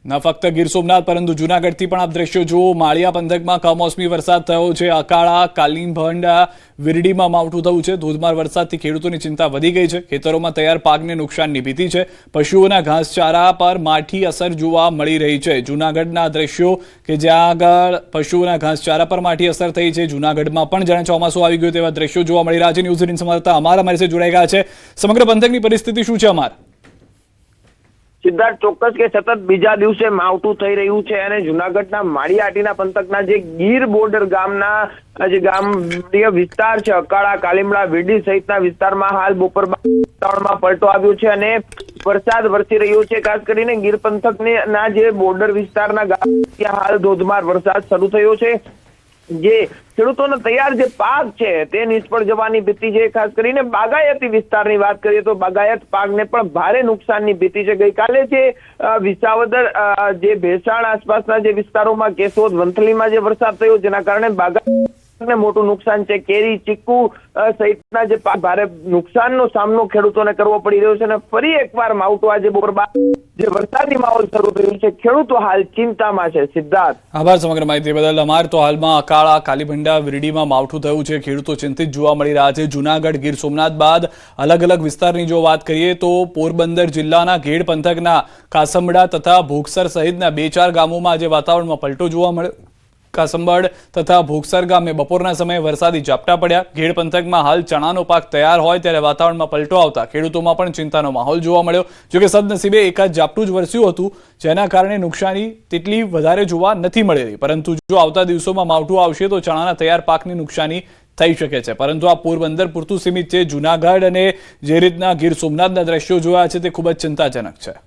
ન ફક્ત ગીર સોમનાથ પરંતુ જૂનાગઢથી પણ આપ દ્રશ્યો જુઓ। માળિયા પંથકમાં કમોસમી વરસાદ થયો છે। અકાળા, કાલિમભંડા, વિરડીમાં માવઠું થયું છે। ધોધમાર વરસાદથી ખેડૂતોની ચિંતા વધી ગઈ છે। ખેતરોમાં તૈયાર પાકને નુકસાનની ભીતિ છે। પશુઓના ઘાસચારા પર માઠી અસર જોવા મળી રહી છે। જૂનાગઢના દ્રશ્યો કે જ્યાં આગળ પશુઓના ઘાસચારા પર માઠી અસર થઈ છે। જૂનાગઢમાં પણ જાણે ચોમાસું આવી ગયું તેવા દ્રશ્યો જોવા મળી રહ્યા છે। ન્યૂઝ 18 સંવાદદાતા અમારી સાથે જોડાઈ ગયા છે। સમગ્ર પંથકની પરિસ્થિતિ શું છે અમાર? સિદ્ધાર્થ, ચોક્કસ કે સતત બીજા દિવસે માવઠું થઈ રહ્યું છે અને જૂનાગઢના માળિયાહાટીના પંથકના જે ગીર બોર્ડર ગામના જે ગ્રામ્ય વિસ્તાર છે, અકાળા, કાલિમડા, વિરડી સહિતના વિસ્તારમાં હાલ બપોર વાતાવરણમાં પલટો આવ્યો છે અને વરસાદ વરસી રહ્યો છે। ખાસ કરીને ગીર પંથકના જે બોર્ડર વિસ્તારના ગામ ત્યાં હાલ ધોધમાર વરસાદ શરૂ થયો છે। જે ખેડૂતોનો તૈયાર જે પાક છે તે નિષ્ફળ જવાની ભીતિ છે। ખાસ કરીને બાગાયતી વિસ્તારની વાત કરીએ તો બાગાયત પાકને પણ ભારે નુકસાનની ભીતિ છે। ગઈકાલે જે વિસાવદર, જે ભેસાણ આસપાસના જે વિસ્તારોમાં, કેશોદ, વંથલીમાં જે વરસાદ થયો જેના કારણે બાગાયતને મોટું નુકસાન છે। કેરી, ચીકુ સહિતના જે પાક ભારે નુકસાનનો સામનો ખેડૂતોને કરવો પડી રહ્યો છે અને ફરી એકવાર માવઠું આજે બપોર બાદ જે વરસાદી માહોલ શરૂ થયું છે, ખેડૂતો હાલ ચિંતામાં છે। સિદ્ધાર્થ, આભાર સમગ્ર માહિતી બદલ। અમાર તો હાલમાં અકાળા, કાલીભંડા, વિરડીમાં માવઠું થયું છે। ખેડૂતો ચિંતિત જોવા મળી રહ્યા છે। જૂનાગઢ, ગીર સોમનાથ બાદ અલગ અલગ વિસ્તારની જો વાત કરીએ તો પોરબંદર જિલ્લાના ઘેડ પંથકના કાસમડા તથા ભોગસર સહિતના 2-4 ગામોમાં આજે વાતાવરણમાં પલટો જોવા મળ્યો। કાસમબડ તથા ભોગસર ગામે બપોરના સમયે વરસાદી ઝાપટા પડ્યા। ઘેડ પંથકમાં હાલ ચણાનો પાક તૈયાર હોય ત્યારે વાતાવરણમાં પલટો આવતા ખેડૂતોમાં પણ ચિંતાનો માહોલ જોવા મળ્યો। જોકે સદનસીબે એક જ ઝાપટું જ વરસ્યું હતું જેના કારણે નુકસાની તેટલી વધારે જોવા નથી મળી રહી, પરંતુ જો આવતા દિવસોમાં માવઠું આવશે તો ચણાના તૈયાર પાકની નુકસાની થઈ શકે છે। પરંતુ આ પોરબંદર પૂરતું સીમિત છે। જૂનાગઢ અને જે રીતના ગીર સોમનાથના દ્રશ્યો જોયા છે તે ખૂબ જ ચિંતાજનક છે।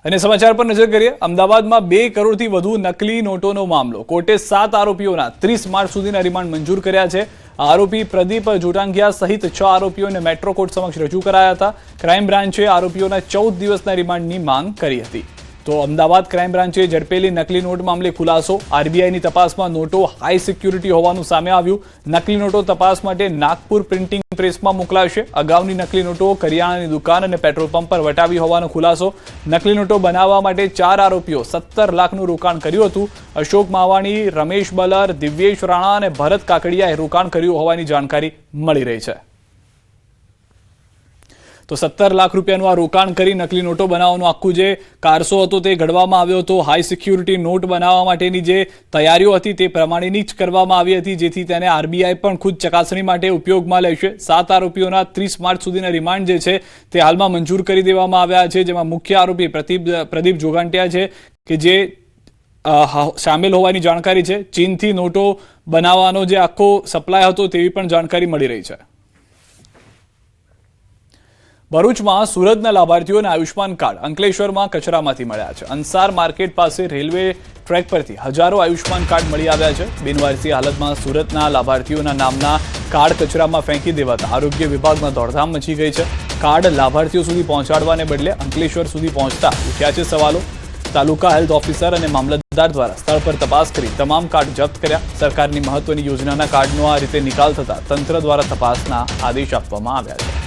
અને સમાચાર પર નજર કરીએ। અમદાવાદમાં 2 કરોડથી વધુ નકલી નોટોનો મામલો। કોર્ટે 7 આરોપીઓના 30 માર્ચ સુધીના રિમાન્ડ મંજૂર કર્યા છે। આરોપી પ્રદીપ જોટાંગિયા સહિત 6 આરોપીઓને મેટ્રો કોર્ટ સમક્ષ રજૂ કરાયા હતા। ક્રાઇમ બ્રાન્ચે આરોપીઓના 14 દિવસના રિમાન્ડની માંગ કરી હતી। તો અમદાવાદ ક્રાઇમ બ્રાન્ચે ઝડપેલી નકલી નોટ મામલે ખુલાસો। આરબીઆઈની તપાસમાં નોટો હાઈ સિક્યુરિટી હોવાનું સામે આવ્યું। નકલી નોટો તપાસ માટે નાગપુર પ્રિન્ટિંગ પ્રેસમાં મોકલાશે। અગાઉની નકલી નોટો કરિયાણાની દુકાન અને પેટ્રોલ પંપ પર વટાવી હોવાનો ખુલાસો। નકલી નોટો બનાવવા માટે 4 આરોપીઓ 17 લાખનું રોકાણ કર્યું હતું। અશોક માવાણી, રમેશ બલર, દિવ્યેશ રાણા અને ભરત કાકડિયાએ રોકાણ કર્યું હોવાની જાણકારી મળી રહી છે। તો 17 લાખ રૂપિયાનું આ રોકાણ કરી નકલી નોટો બનાવવાનો આખું જે કારસો હતો તે ઘડવામાં આવ્યો હતો। હાઈ સિક્યુરિટી નોટ બનાવવા માટેની જે તૈયારીઓ હતી તે પ્રમાણેની જ કરવામાં આવી હતી, જેથી તેને આરબીઆઈ પણ ખુદ ચકાસણી માટે ઉપયોગમાં લેશે। 7 આરોપીઓના 30 માર્ચ સુધીના રિમાન્ડ જે છે તે હાલમાં મંજૂર કરી દેવામાં આવ્યા છે, જેમાં મુખ્ય આરોપી પ્રદીપ જોગાંટિયા છે કે જે સામેલ હોવાની જાણકારી છે। ચીનથી નોટો બનાવવાનો જે આખો સપ્લાય હતો તેવી પણ જાણકારી મળી રહી છે। ભરૂચમાં સુરતના લાભાર્થીઓને આયુષ્માન કાર્ડ અંકલેશ્વરમાં કચરામાંથી મળ્યા છે। અંસાર માર્કેટ પાસે રેલવે ટ્રેક પરથી હજારો આયુષ્માન કાર્ડ મળી આવ્યા છે। બિનવારસી હાલતમાં સુરતના લાભાર્થીઓના નામના કાર્ડ કચરામાં ફેંકી દેવાતા આરોગ્ય વિભાગમાં દોડધામ મચી ગઈ છે। કાર્ડ લાભાર્થીઓ સુધી પહોંચાડવાને બદલે અંકલેશ્વર સુધી પહોંચતા ઉઠ્યા છે સવાલો। તાલુકા હેલ્થ ઓફિસર અને મામલતદાર દ્વારા સ્થળ પર તપાસ કરી તમામ કાર્ડ જપ્ત કર્યા। સરકારની મહત્વની યોજનાના કાર્ડનો આ રીતે નિકાલ થતા તંત્ર દ્વારા તપાસના આદેશ આપવામાં આવ્યા છે।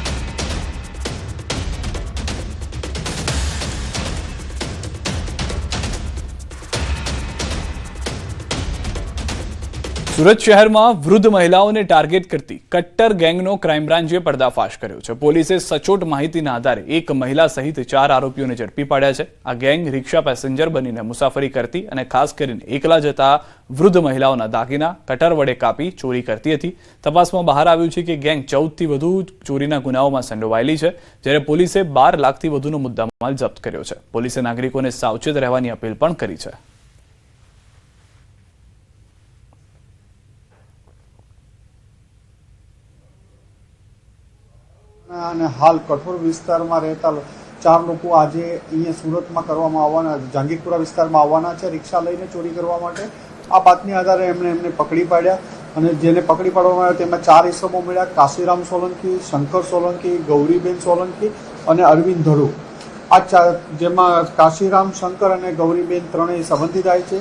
સુરત શહેરમાં વૃદ્ધ મહિલાઓને ટાર્ગેટ કરતી કટ્ટર ગેંગનો ક્રાઇમ બ્રાન્ચે પર્દાફાશ કર્યો છે। પોલીસે સચોટ માહિતીના આધારે એક મહિલા સહિત 4 આરોપીઓને ઝડપી પાડ્યા છે। આ ગેંગ રિક્ષા પેસેન્જર બનીને મુસાફરી કરતી અને ખાસ કરીને એકલા જતા વૃદ્ધ મહિલાઓના દાગીના કટર વડે કાપી ચોરી કરતી હતી। તપાસમાં બહાર આવ્યું છે કે ગેંગ 14થી વધુ ચોરીના ગુનાઓમાં સંડોવાયેલી છે, જ્યારે પોલીસે 12 લાખથી વધુનો મુદ્દામાલ જપ્ત કર્યો છે। પોલીસે નાગરિકોને સાવચેત રહેવાની અપીલ પણ કરી છે। અને હાલ કઠોર વિસ્તારમાં રહેતા 4 લોકો આજે અહીંયા સુરતમાં કરવામાં આવવાના, જહાંગીરપુરા વિસ્તારમાં આવવાના છે રિક્ષા લઈને ચોરી કરવા માટે। આ બાતમી આધારે એમને પકડી પાડ્યા અને જેને પકડી પાડવામાં આવ્યા તેમાં 4 ઇસમો મળ્યા। કાશીરામ સોલંકી, શંકર સોલંકી, ગૌરીબેન સોલંકી અને અરવિંદ ધડુ। આ જેમાં કાશીરામ, શંકર અને ગૌરીબેન ત્રણેય સંબંધિત થાય છે।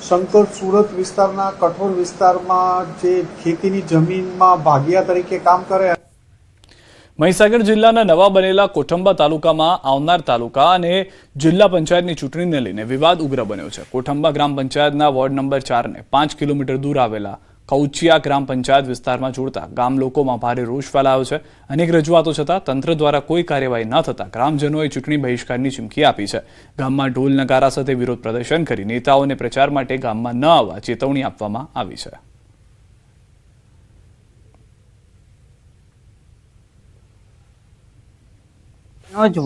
શંકર સુરત વિસ્તારના કઠોર વિસ્તારમાં જે ખેતીની જમીનમાં ભાગિયા તરીકે કામ કરે। મહીસાગર જિલ્લાના નવા બનેલા કોઠંબા તાલુકામાં આવનાર તાલુકા અને જિલ્લા પંચાયતની ચૂંટણીને લઈને વિવાદ ઉગ્ર બન્યો છે. કોઠંબા ગ્રામ પંચાયતના વોર્ડ નંબર 4 ને 5 કિલોમીટર દૂર આવેલા કૌચિયા ગ્રામ પંચાયત વિસ્તારમાં જોડતા ગામ લોકોમાં ભારે રોષ ફેલાયો છે. અનેક રજૂઆતો છતાં તંત્ર દ્વારા કોઈ કાર્યવાહી ન થતા ગ્રામજનોએ ચૂંટણી બહિષ્કારની ચીમકી આપી છે. ગામમાં ઢોલ નગારા સાથે વિરોધ પ્રદર્શન કરી નેતાઓને પ્રચાર માટે ગામમાં ન આવવા ચેતવણી આપવામાં આવી છે.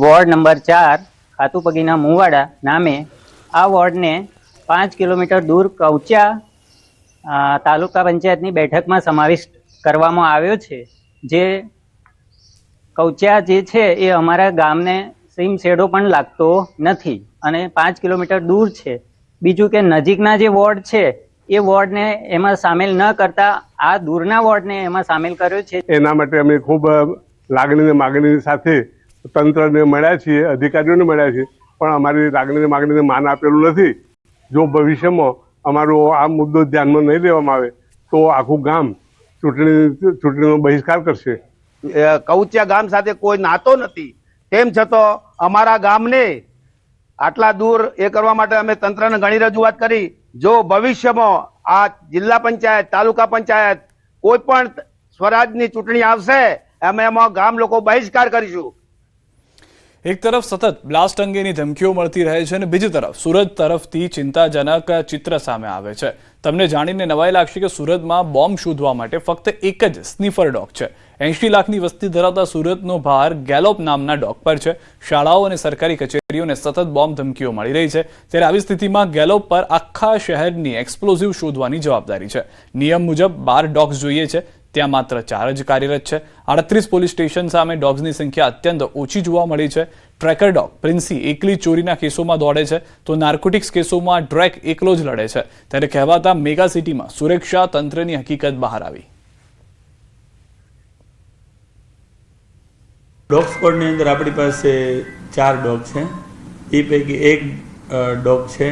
વોર્ડ નંબર 4 ખાતુપગીના મુવાડા નામે આ વોર્ડને 5 કિલોમીટર દૂર કૌચિયા તાલુકા પંચાયતની બેઠકમાં સમાવિષ્ટ કરવામાં આવ્યો છે. જે કૌચિયા જે છે એ અમારા ગામને સીમ શેડો પણ લાગતો નથી અને 5 કિલોમીટર દૂર છે. બીજું કે નજીકના જે વોર્ડ છે એ વોર્ડને એમાં સામેલ ન કરતા આ દૂરના વોર્ડને એમાં સામેલ કર્યો છે. એના માટે અમે ખૂબ લાગણી માગણી સાથે તંત્રને મળ્યા છીએ, અધિકારીઓને મળ્યા છીએ, પણ અમારી લાગણીને માગણીને માન આપેલું નથી. જો ભવિષ્યમાં અમારો આ મુદ્દો ધ્યાનમાં નહીં લેવામાં આવે તો આખું ગામ ચૂંટણીનો બહિષ્કાર કરશે. કૌચિયા ગામ સાથે કોઈ નાતો નથી, તેમ છતાં અમારા ગામને આટલા દૂર એ કરવા માટે અમે તંત્રને ઘણી રજૂઆત કરી. જો ભવિષ્યમાં આ જિલ્લા પંચાયત, તાલુકા પંચાયત કોઈ પણ સ્વરાજની ચૂંટણી આવશે અમે એમાં ગામ લોકો બહિષ્કાર કરીશું. એક તરફ સતત બ્લાસ્ટ અંગેની ધમકીઓ મળતી રહે છે અને બીજી તરફ સુરત તરફથી ચિંતાજનક ચિત્ર સામે આવે છે. તમને જાણીને નવાઈ લાગશે કે સુરતમાં બોમ્બ શોધવા માટે ફક્ત એક જ સ્નીફર ડોગ છે. 80 લાખની વસ્તી ધરાવતા સુરતનો ભાર ગેલોપ નામના ડોગ પર છે. શાળાઓ અને સરકારી કચેરીઓને સતત બોમ્બ ધમકીઓ મળી રહી છે. ત્યારે આવી સ્થિતિમાં ગેલોપ પર આખા શહેરની એક્સપ્લોઝિવ શોધવાની જવાબદારી છે. નિયમ મુજબ 12 ડોગ્સ જોઈએ છે, ત્યાં માત્ર 4 જ કાર્યરત છે. 38 પોલીસ સ્ટેશન સામે ડોગ્સની સંખ્યા અત્યંત ઓછી જોવા મળી છે. ટ્રેકર ડોગ પ્રિન્સી એકલી ચોરીના કેસોમાં દોડે છે તો નાર્કોટિક્સ કેસોમાં ડ્રેક એકલો જ લડે છે. ત્યારે કહેવાતા મેગા સિટીમાં સુરક્ષા તંત્રની હકીકત બહાર આવી. ડોગ સ્કોડની અંદર આપણી પાસે 4 ડોગ છે. એ પૈકી એક ડોગ છે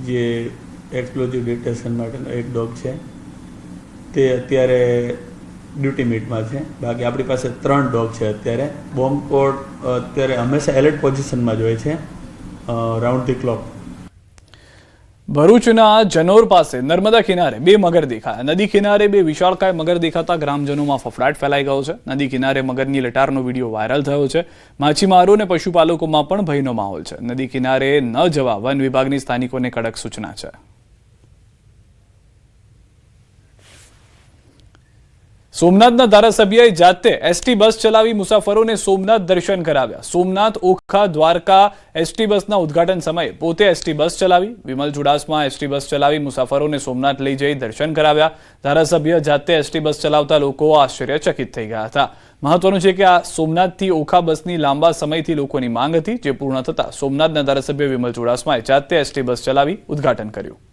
જે એક્સપ્લોઝિવ ડિટેક્શન માટેનો એક ડોગ છે, તે અત્યારે ડ્યુટી મીટમાં છે. બાકી આપણી પાસે 3 ડોગ છે. અત્યારે બોમ્બ સ્કોડ અત્યારે હંમેશા એલર્ટ પોઝિશનમાં જ હોય છે, રાઉન્ડ ધી ક્લોક. ભરૂચના જનોર પાસે નર્મદા કિનારે 2 મગર દેખાયા. નદી કિનારે 2 વિશાળકાય મગર દેખાતા ગ્રામજનોમાં ફફડાટ ફેલાઈ ગયો છે. નદી કિનારે મગરની લટારનો વિડીયો વાયરલ થયો છે. માછીમારો અને પશુપાલકોમાં પણ ભયનો માહોલ છે. નદી કિનારે ન જવા વન વિભાગની સ્થાનિકોને કડક સૂચના છે. સોમનાથના ધારાસભ્યએ જાતે એસટી બસ ચલાવી મુસાફરોને સોમનાથ દર્શન કરાવ્યા. સોમનાથ, ઓખા, દ્વારકા એસટી બસના ઉદ્ઘાટન સમયે પોતે એસટી બસ ચલાવી. વિમલ ચુડાસમા એસટી બસ ચલાવી મુસાફરોને સોમનાથ લઈ જઈ દર્શન કરાવ્યા. ધારાસભ્ય જાતે એસટી બસ ચલાવતા લોકો આશ્ચર્યચકિત થઈ ગયા હતા. મહત્વનું છે કે આ સોમનાથથી ઓખા બસની લાંબા સમયથી લોકોની માંગ હતી, જે પૂર્ણ થતા સોમનાથના ધારાસભ્ય વિમલ ચુડાસમાએ જાતે એસટી બસ ચલાવી ઉદ્ઘાટન કર્યું.